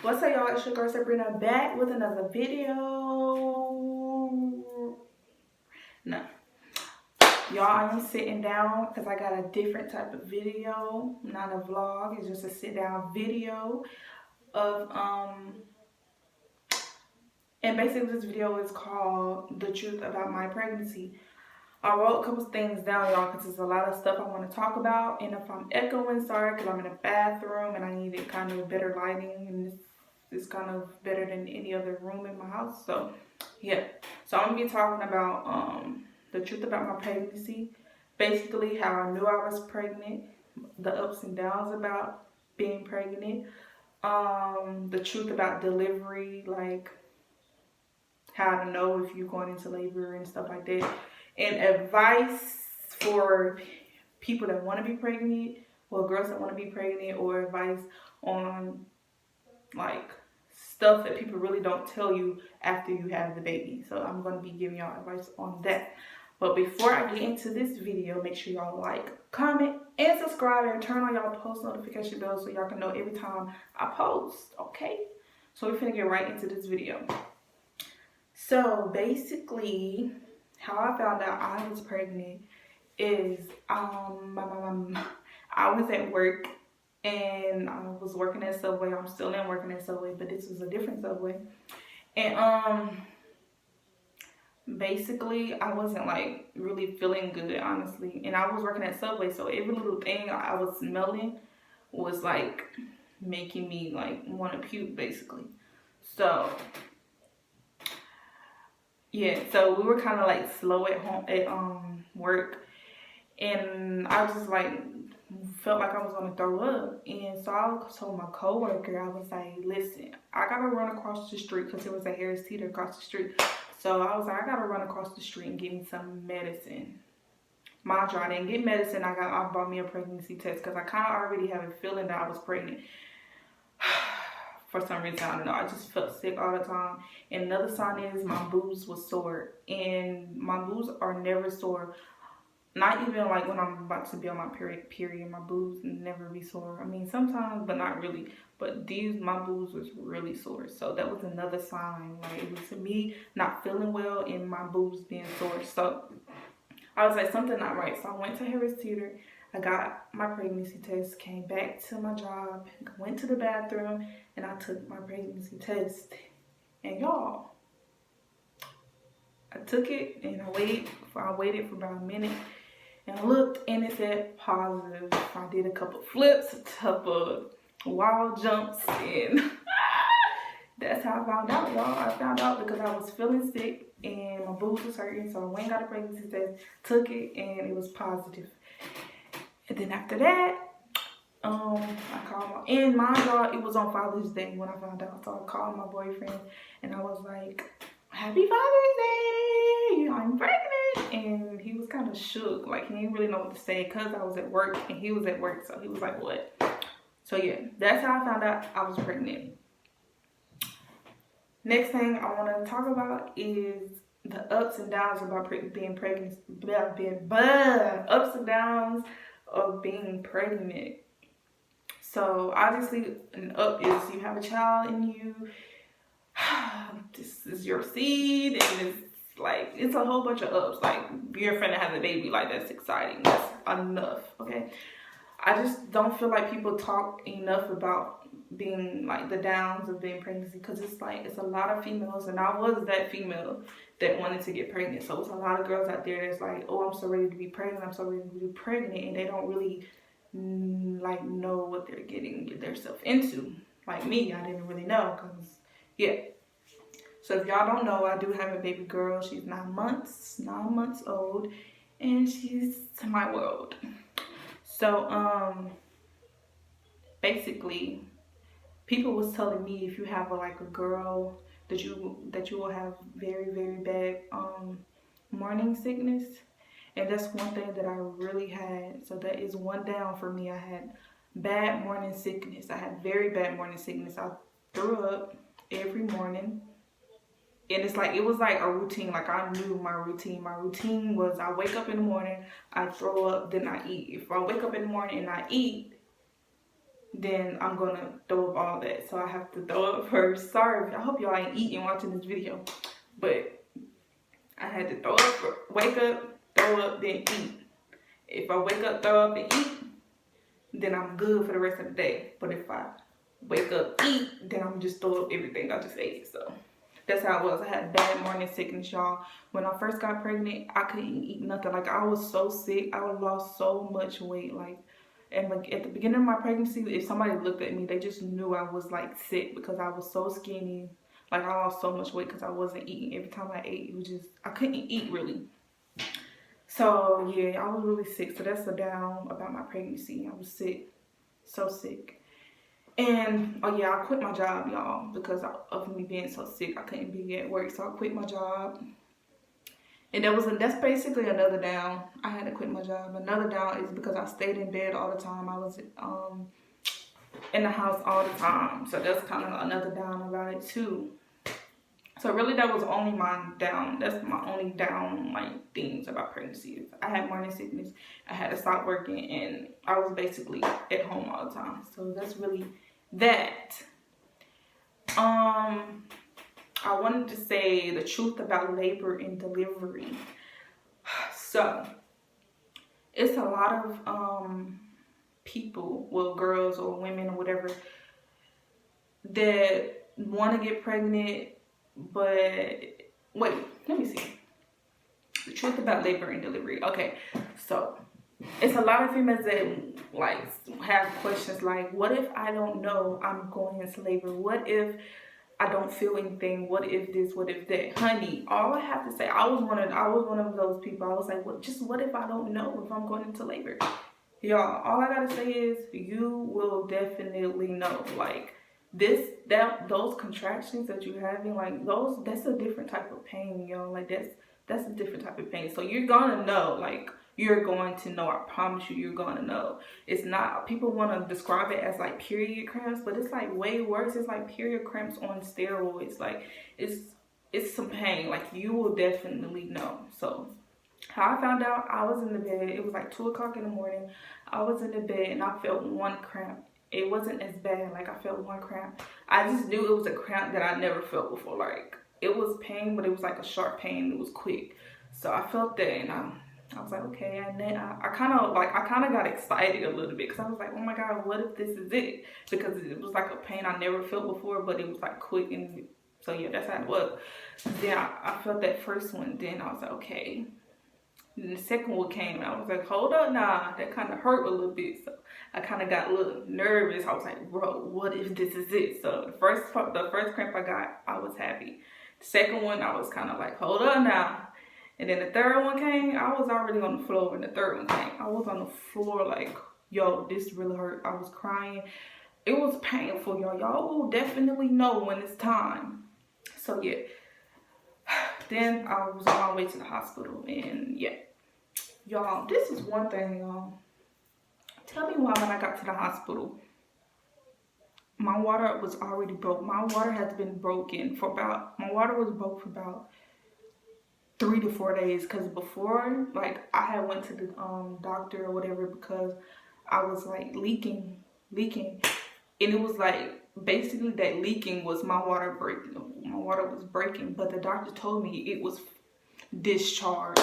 What's up, y'all? It's your girl Sabrina back with another video. No, y'all, I am sitting down because I got a different type of video, not a vlog. It's just a sit down video of and basically this video is called "The Truth About My Pregnancy." I wrote a couple things down, y'all, because there's a lot of stuff I want to talk about. And if I'm echoing, sorry, because I'm in a bathroom and I needed kind of better lighting. And this is kind of better than any other room in my house. So, yeah. So I'm going to be talking about the truth about my pregnancy. Basically, how I knew I was pregnant. The ups and downs about being pregnant. The truth about delivery, like how to know if you're going into labor and stuff like that. And advice for people that want to be pregnant, or girls that want to be pregnant, or advice on like stuff that people really don't tell you after you have the baby. So I'm going to be giving y'all advice on that. But before I get into this video, make sure y'all like, comment, and subscribe, and turn on y'all post notification bell so y'all can know every time I post, okay? So we're finna get right into this video. So basically, how I found out I was pregnant is I was at work and I was working at Subway. I'm still in working at Subway, but this was a different Subway. And basically I wasn't like really feeling good, honestly. And I was working at Subway, so every little thing I was smelling was like making me like want to puke, basically. So yeah, so we were kind of like slow at home at work, and I just like felt like I was gonna throw up. And so I told my coworker, I was like, listen, I gotta run across the street because there was a Harris Teeter across the street. So I was like, I gotta run across the street and get me some medicine. Mind you, I didn't get medicine. I bought me a pregnancy test because I kind of already have a feeling that I was pregnant. For some reason, I don't know, I just felt sick all the time. And another sign is my boobs was sore, and my boobs are never sore. Not even like when I'm about to be on my period, my boobs never be sore. I mean, sometimes, but not really. But my boobs was really sore. So that was another sign. Like, it was me not feeling well and my boobs being sore. So I was like, something not right. So I went to Harris Teeter. I got my pregnancy test, came back to my job, went to the bathroom, and I took my pregnancy test. And y'all, I took it and I waited for about a minute and I looked and it said positive. I did a couple flips, a couple wild jumps, and that's how I found out, y'all. I found out because I was feeling sick and my boobs was hurting, so I went and got a pregnancy test, took it, and it was positive. And then after that, I called and mind y'all, it was on Father's Day when I found out. So I called my boyfriend and I was like, Happy Father's Day, I'm pregnant. And he was kind of shook, like he didn't really know what to say because I was at work and he was at work. So he was like, what? So yeah, that's how I found out I was pregnant. Next thing I want to talk about is the ups and downs about being pregnant, ups and downs of being pregnant. So obviously an up is you have a child in you, this is your seed, and it's a whole bunch of ups. Like, you're finna have a baby, like that's exciting, that's enough. Okay, I just don't feel like people talk enough about being like the downs of being pregnancy, because it's like it's a lot of females, and I was that female that wanted to get pregnant. So it's a lot of girls out there that's like, oh, I'm so ready to be pregnant, I'm so ready to be pregnant, and they don't really like know what they're getting themselves into. Like me, I didn't really know, because yeah. So if y'all don't know, I do have a baby girl. She's 9 months old, and she's my world. So basically, people was telling me if you have a girl that you will have very, very bad morning sickness. And that's one thing that I really had. So that is one down for me. I had bad morning sickness. I had very bad morning sickness. I threw up every morning. And it's like, it was like a routine. Like, I knew my routine. My routine was I wake up in the morning, I throw up, then I eat. If I wake up in the morning and I eat, then I'm gonna throw up all that. So I have to throw up first. Sorry, I hope y'all ain't eating watching this video, but I had to throw up, wake up, throw up, then eat. If I wake up, throw up, and eat, then I'm good for the rest of the day. But if I wake up, eat, then I'm just throw up everything I just ate. So that's how it was. I had bad morning sickness, y'all. When I first got pregnant, I couldn't eat nothing. Like, I was so sick. I lost so much weight. Like, and like at the beginning of my pregnancy, if somebody looked at me, they just knew I was like sick because I was so skinny. Like, I lost so much weight because I wasn't eating. Every time I ate, it was just, I couldn't eat really. So yeah, I was really sick. So that's the down about my pregnancy. I was sick, so sick. And oh yeah, I quit my job, y'all, because of me being so sick. I couldn't be at work, so I quit my job. And that's basically another down. I had to quit my job. Another down is because I stayed in bed all the time. I was in the house all the time. So that's kind of another down about it too. So really that was only my down. That's my only down like things about pregnancy. I had morning sickness. I had to stop working, and I was basically at home all the time. So that's really that. I wanted to say the truth about labor and delivery. So it's a lot of people, well, girls or women or whatever, that want to get pregnant, but wait, let me see. The truth about labor and delivery. Okay, so it's a lot of females that like have questions like, what if I don't know I'm going into labor? What if I don't feel anything? What if this? What if that? Honey, all I have to say, I was one of those people. I was like, what if I don't know if I'm going into labor? Y'all, all I gotta say is you will definitely know. Like those contractions that you're having, like that's a different type of pain, y'all. Like that's a different type of pain. So you're gonna know, like you're going to know. I promise you, you're gonna know. It's not, people want to describe it as like period cramps, but it's like way worse. It's like period cramps on steroids. Like it's some pain. Like you will definitely know. So how I found out, I was in the bed. It was like 2 o'clock in the morning. I was in the bed and I felt one cramp. It wasn't as bad. Like I felt one cramp. I just knew it was a cramp that I never felt before. Like it was pain, but it was like a sharp pain. It was quick. So I felt that, and I was like, okay. And then I kind of got excited a little bit because I was like, oh my God, what if this is it? Because it was like a pain I never felt before, but it was like quick. And so yeah, that's how it was. Then I felt that first one. Then I was like, okay. And the second one came, and I was like, hold up, nah, that kind of hurt a little bit. So I kind of got a little nervous. I was like, bro, what if this is it? So the first cramp I got, I was happy. The second one, I was kind of like, hold up now. And then the third one came, I was already on the floor. And the third one came, I was on the floor like, yo, this really hurt. I was crying. It was painful, y'all. Y'all will definitely know when it's time. So yeah. Then I was on my way to the hospital, and yeah. Y'all, this is one thing, y'all. Tell me why when I got to the hospital, my water was already broke. My water has been broken for about, my water was broke for about 3 to 4 days. Because before, like, I had went to the doctor or whatever because I was like leaking. And it was like, basically that leaking was my water breaking. My water was breaking, but the doctor told me it was discharged.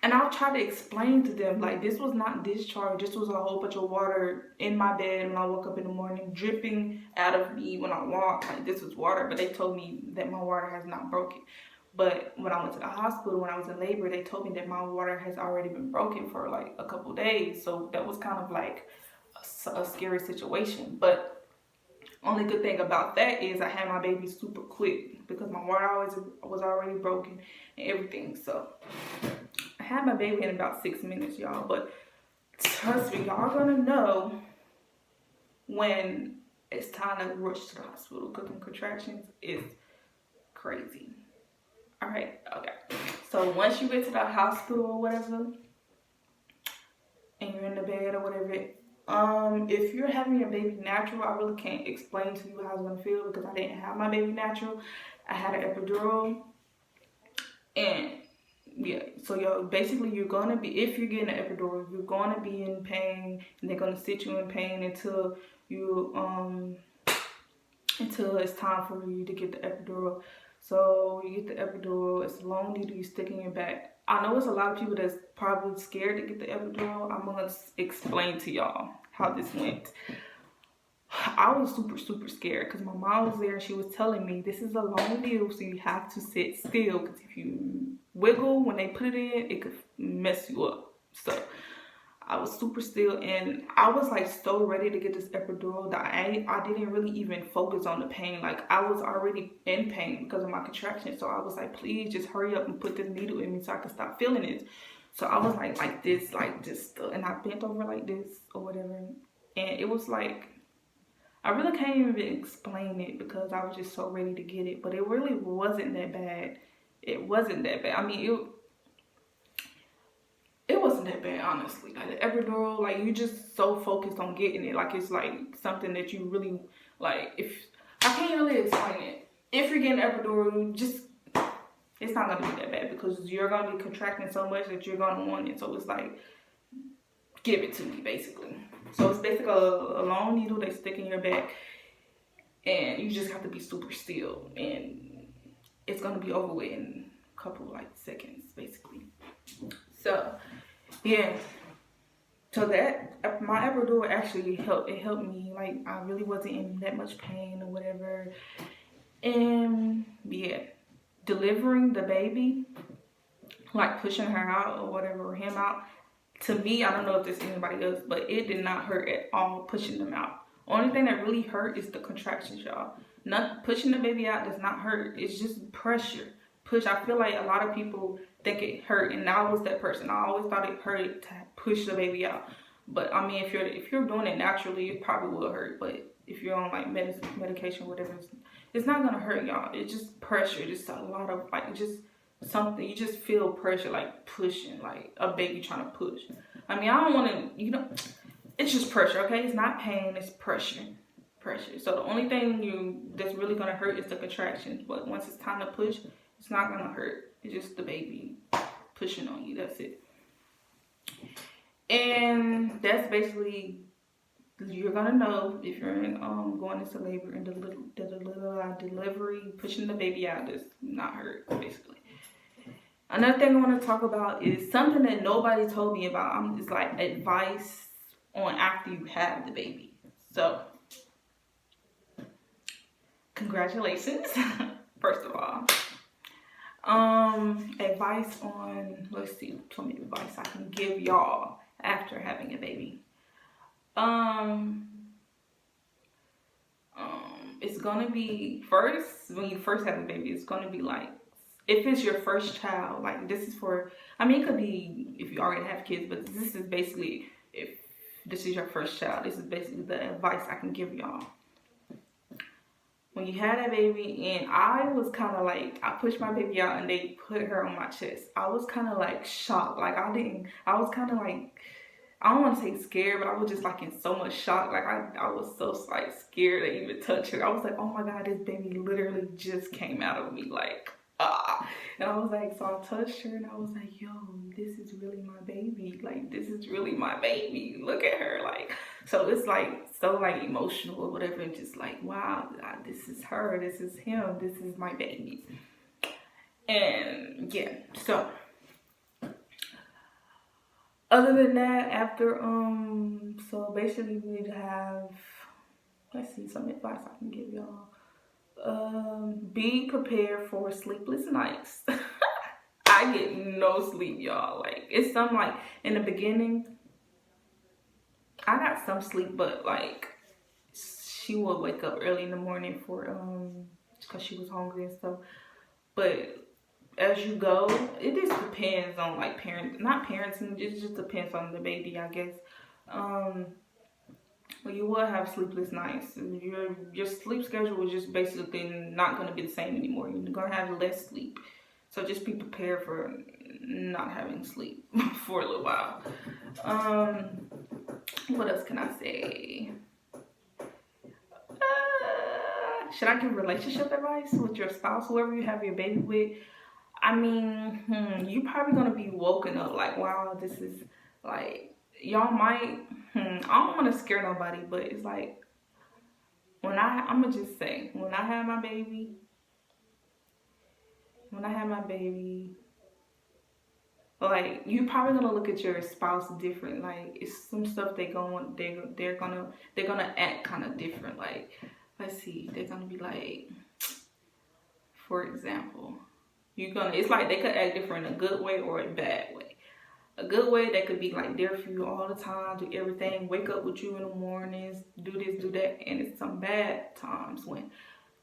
And I'll try to explain to them, like, this was not discharged. This was a whole bunch of water in my bed when I woke up in the morning, dripping out of me when I walked. Like, this was water, but they told me that my water has not broken. But when I went to the hospital, when I was in labor, they told me that my water has already been broken for, like, a couple days. So that was kind of, like, a scary situation. But only good thing about that is I had my baby super quick because my water was already broken and everything. So I had my baby in about 6 minutes, y'all. But trust me, y'all gonna know when it's time to rush to the hospital because them contractions is crazy. All right, okay. So once you get to the hospital or whatever, and you're in the bed or whatever, if you're having your baby natural, I really can't explain to you how it's gonna feel because I didn't have my baby natural. I had an epidural, and yeah, so you're gonna be, if you're getting an epidural, you're gonna be in pain, and they're gonna sit you in pain until you until it's time for you to get the epidural. So you get the epidural, it's a long needle you stick in your back. I know it's a lot of people that's probably scared to get the epidural. I'm gonna explain to y'all how this went. I was super scared because my mom was there and she was telling me this is a long needle, so you have to sit still, because if you wiggle when they put it in, it could mess you up. So I was super still, and I was like so ready to get this epidural that I didn't really even focus on the pain. Like I was already in pain because of my contraction. So I was like, please just hurry up and put this needle in me so I can stop feeling it. So I was like this, like just, and I bent over like this or whatever. And it was like, I really can't even explain it because I was just so ready to get it. But it really wasn't that bad. It wasn't that bad. I mean, it wasn't that bad, honestly. Like the epidural, like you just so focused on getting it. Like it's like something that you really, like, if, I can't really explain it. If you're getting epidural, just, it's not gonna be that bad because you're gonna be contracting so much that you're gonna want it. So it's like, give it to me, basically. So it's basically a long needle they stick in your back, and you just have to be super still, and it's gonna be over with in a couple like seconds, basically. So yeah, so that my epidural actually helped. It helped me. Like I really wasn't in that much pain or whatever. And yeah, delivering the baby, like pushing her out or whatever, or him out, to me, I don't know if there's anybody else, but it did not hurt at all pushing them out. Only thing that really hurt is the contractions, y'all. Not pushing the baby out does not hurt. It's just pressure. Push. I feel like a lot of people think it hurt, and I was that person. I always thought it hurt to push the baby out. But I mean, if you're doing it naturally, it probably will hurt. But if you're on like medication, whatever, it's not gonna hurt, y'all. It's just pressure. Just a lot of like just something. You just feel pressure, like pushing, like a baby trying to push. I mean, I don't want to, you know, it's just pressure, okay? It's not pain, it's pressure. So the only thing that's really gonna hurt is the contractions. But once it's time to push, it's not gonna hurt. It's just the baby pushing on you. That's it. And that's basically, you're gonna know if you're going into labor and the delivery, pushing the baby out does not hurt, basically. Another thing I want to talk about is something that nobody told me about. It's like advice on after you have the baby. So, congratulations, first of all. Advice on, let's see, tell me advice I can give y'all after having a baby. It's gonna be, first, when you first have a baby, it's gonna be like, if it's your first child, like this is for, I mean, it could be if you already have kids, but this is basically, if this is your first child, this is basically the advice I can give y'all. When you had that baby, and I was kind of like, I pushed my baby out and they put her on my chest. I was kind of like shocked. Like I was kind of like, I don't want to say scared, but I was just like in so much shock. Like I was so like scared to even touch her. I was like, oh my God, this baby literally just came out of me, like, ah. And I was like, so I touched her and I was like, yo, this is really my baby. Like, this is really my baby. Look at her. Like, so it's like so like emotional or whatever, and just like, wow, God, this is her, this is him, this is my baby. And yeah, so other than that, after so basically we need to have, let's see, some advice I can give y'all. Be prepared for sleepless nights. I get no sleep, y'all. Like, it's some, like, in the beginning I got some sleep, but like she would wake up early in the morning for because she was hungry and stuff. But as you go, it just depends on like not parenting, it just depends on the baby, I guess. Well, you will have sleepless nights. Your sleep schedule is just basically not going to be the same anymore. You're going to have less sleep. So just be prepared for not having sleep for a little while. What else can I say? Should I give relationship advice with your spouse, whoever you have your baby with? I mean, you're probably going to be woken up like, wow, this is like, y'all might, I don't want to scare nobody, but it's like, I'm gonna just say, when I had my baby, like, you probably gonna look at your spouse different. Like, it's some stuff they're gonna act kind of different. Like, let's see, they're gonna be like, for example, it's like they could act different in a good way or a bad way. A good way, they could be like there for you all the time, do everything, wake up with you in the mornings, do this, do that. And it's some bad times when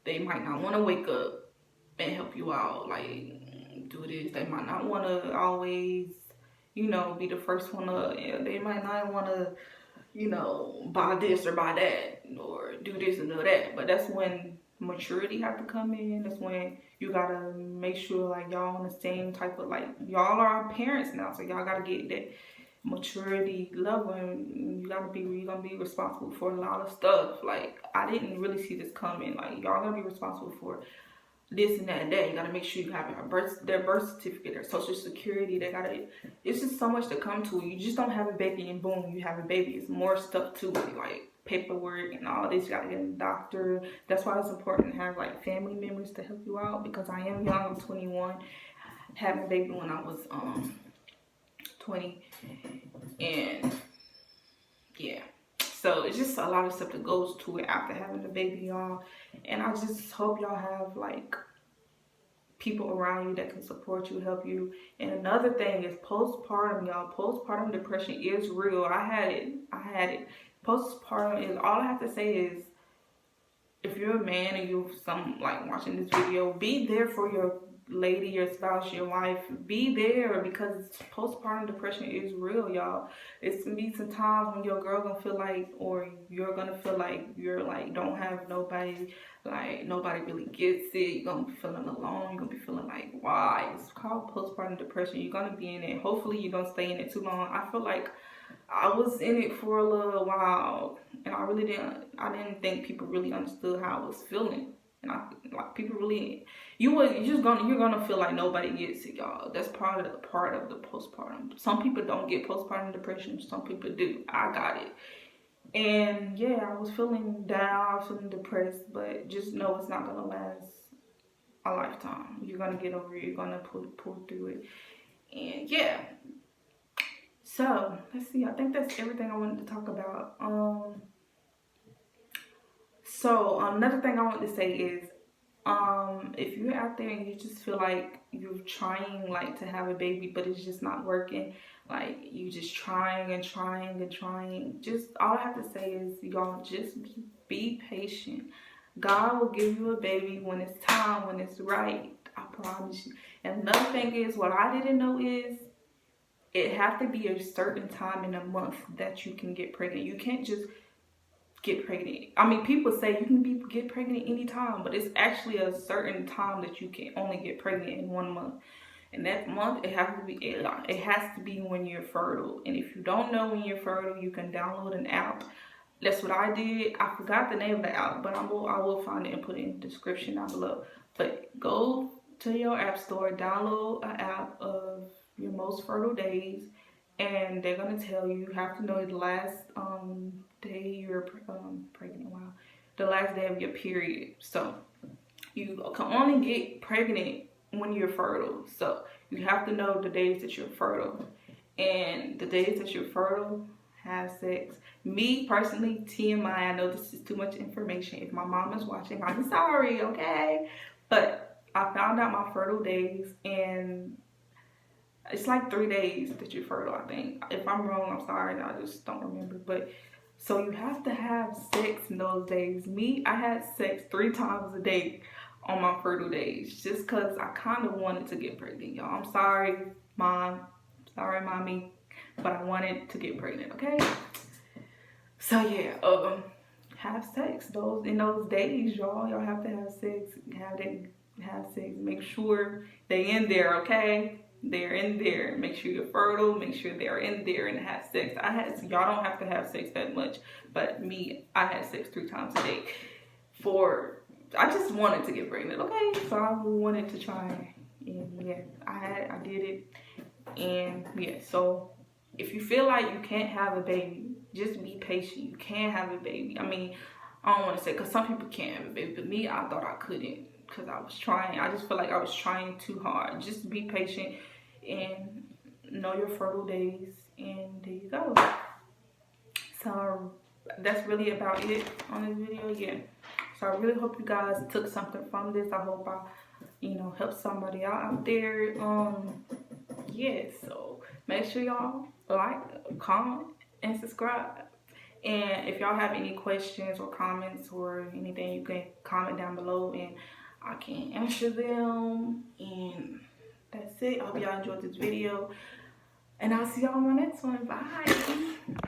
they might not want to wake up and help you out, like, do this. They might not want to always, be the first one up. They might not want to, buy this or buy that or do this and do that. But that's when maturity have to come in. That's when you gotta make sure, like, y'all on the same type of, like, y'all are parents now, so y'all gotta get that maturity level, and you're gonna be responsible for a lot of stuff. Like, I didn't really see this coming. Like, y'all gonna be responsible for this and that and that. You gotta make sure you have their birth certificate, their social security. It's just so much to come to. You just don't have a baby and boom, you have a baby. It's more stuff to it, like paperwork and all this. You gotta get a doctor. That's why it's important to have, like, family members to help you out, because I am young. I'm 21. Had my baby when I was 20, and yeah. So it's just a lot of stuff that goes to it after having a baby, y'all. And I just hope y'all have, like, people around you that can support you, help you. And another thing is postpartum, y'all. Postpartum depression is real. I had it. Postpartum is, all I have to say is, if you're a man and you're watching this video, be there for your lady, your spouse, your wife. Be there, because postpartum depression is real, y'all. It's gonna be some times when your girl gonna feel like, or you're gonna feel like you're, like, don't have nobody, like, nobody really gets it. You're gonna be feeling alone. You're gonna be feeling like, why? It's called postpartum depression. You're gonna be in it. Hopefully you don't stay in it too long. I feel like I was in it for a little while, and I didn't think people really understood how I was feeling. And people really, you're gonna feel like nobody gets it, y'all. That's part of the postpartum. Some people don't get postpartum depression. Some people do. I got it. And yeah, I was feeling down. I was feeling depressed, but just know it's not gonna last a lifetime. You're gonna get over it. You're gonna pull through it. And yeah. So let's see. I think that's everything I wanted to talk about. So another thing I want to say is, if you're out there and you just feel like you're trying, like, to have a baby, but it's just not working, like, you just trying and trying and trying, just, all I have to say is, y'all, just be patient. God will give you a baby when it's time, when it's right. I promise you. And another thing is, what I didn't know is, it has to be a certain time in a month that you can get pregnant. You can't just get pregnant. I mean, people say you can get pregnant anytime, but it's actually a certain time that you can only get pregnant in 1 month. And that month, it has to be when you're fertile. And if you don't know when you're fertile, you can download an app. That's what I did. I forgot the name of the app, but I will find it and put it in the description down below. But go to your app store, download an app of your most fertile days, and they're gonna tell you have to know the last day you're pregnant. Wow, the last day of your period. So you can only get pregnant when you're fertile. So you have to know the days that you're fertile, and the days that you're fertile, have sex. Me personally, TMI, I know this is too much information. If my mom is watching, I'm sorry, okay? But I found out my fertile days, and it's like 3 days that you're fertile, I think. If I'm wrong, I'm sorry. I just don't remember. But so you have to have sex in those days. Me, I had sex 3 times a day on my fertile days, just because I kind of wanted to get pregnant, y'all. I'm sorry, Mom. Sorry, Mommy. But I wanted to get pregnant, okay? So yeah, have sex in those days, y'all. Y'all have to have sex. Have sex. Make sure they in there, okay? They're in there. Make sure you're fertile. Make sure they're in there and have sex. Y'all don't have to have sex that much, but me, I had sex 3 times a day. I just wanted to get pregnant, okay? So I wanted to try, and yeah, I did it, and yeah. So if you feel like you can't have a baby, just be patient. You can have a baby. I mean, I don't want to say, because some people can, but me, I thought I couldn't, because I was trying. I just feel like I was trying too hard. Just be patient and know your fertile days, and there you go. So that's really about it on this video. Yeah, so I really hope you guys took something from this. I hope I, you know, help somebody out there. Yeah, so make sure y'all like, comment, and subscribe. And if y'all have any questions or comments or anything, you can comment down below and I can answer them. And that's it. I hope y'all enjoyed this video, and I'll see y'all on my next one. Bye.